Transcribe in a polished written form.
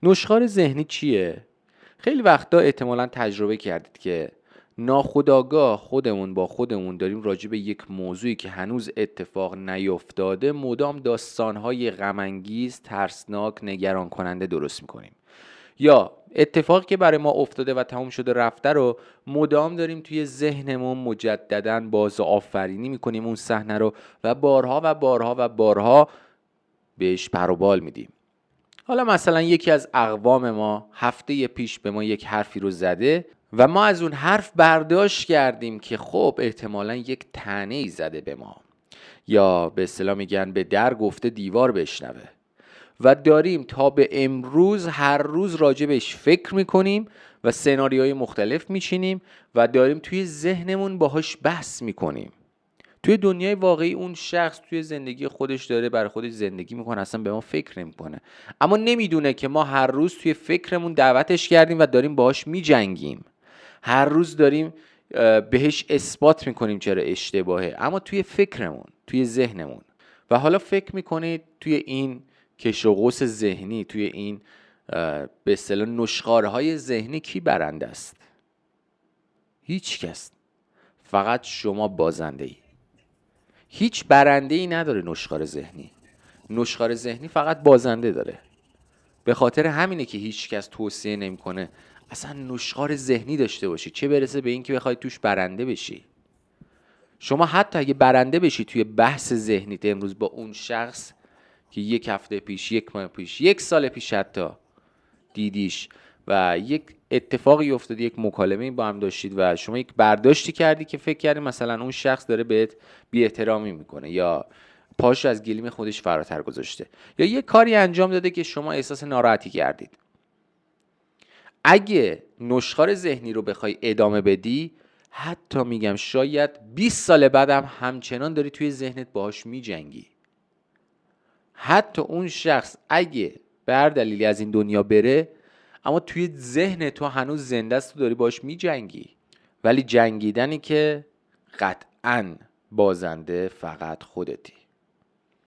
نشخوار ذهنی چیه؟ خیلی وقتا احتمالاً تجربه کردید که ناخودآگاه خودمون با خودمون داریم راجع به یک موضوعی که هنوز اتفاق نیفتاده مدام داستانهای غم‌انگیز، ترسناک، نگران کننده درست میکنیم. یا اتفاقی که برای ما افتاده و تموم شده رفته رو مدام داریم توی ذهنمون مجدداً باز آفرینی میکنیم اون صحنه رو و بارها و بارها و بارها بهش پر و بال میدیم. حالا مثلا یکی از اقوام ما هفته پیش به ما یک حرفی رو زده و ما از اون حرف برداشت کردیم که خب احتمالاً یک طعنه‌ای زده به ما، یا به اصطلاح میگن به در گفته دیوار بشنوه، و داریم تا به امروز هر روز راجبش فکر میکنیم و سناریوهای مختلف میچینیم و داریم توی ذهنمون باهاش بحث میکنیم. توی دنیای واقعی اون شخص توی زندگی خودش داره برای خودش زندگی میکنه، اصلا به ما فکر نمیکنه، اما نمیدونه که ما هر روز توی فکرمون دعوتش کردیم و داریم باهاش میجنگیم. هر روز داریم بهش اثبات میکنیم چرا اشتباهه، اما توی فکرمون، توی ذهنمون. و حالا فکر میکنید توی این کش و قوس ذهنی، توی این به اصطلاح نشخوارهای ذهنی کی برنده است؟ هیچ کس. فقط شما بازنده ای. هیچ برنده ای نداره نشخوار ذهنی. نشخوار ذهنی فقط بازنده داره. به خاطر همینه که هیچ کس توصیه نمیکنه اصلا نشخوار ذهنی داشته باشی، چه برسه به این که بخوای توش برنده بشی. شما حتی اگه برنده بشی توی بحث ذهنیت امروز با اون شخص که یک هفته پیش، یک ماه پیش، یک سال پیش حتی دیدیش و یک اتفاقی افتاد، یک مکالمه با هم داشتید و شما یک برداشتی کردی که فکر کردی مثلا اون شخص داره بهت بی احترامی میکنه یا پاشو از گلیم خودش فراتر گذاشته یا یک کاری انجام داده که شما احساس ناراحتی کردید. اگه نشخوار ذهنی رو بخوای ادامه بدی، حتی میگم شاید 20 سال بعدم همچنان داری توی ذهنت باهاش میجنگی. حتی اون شخص اگه به هر دلیلی از این دنیا بره، اما توی ذهن تو هنوز زنده است، تو داری باش میجنگی. ولی جنگیدنی که قطعاً بازنده فقط خودتی.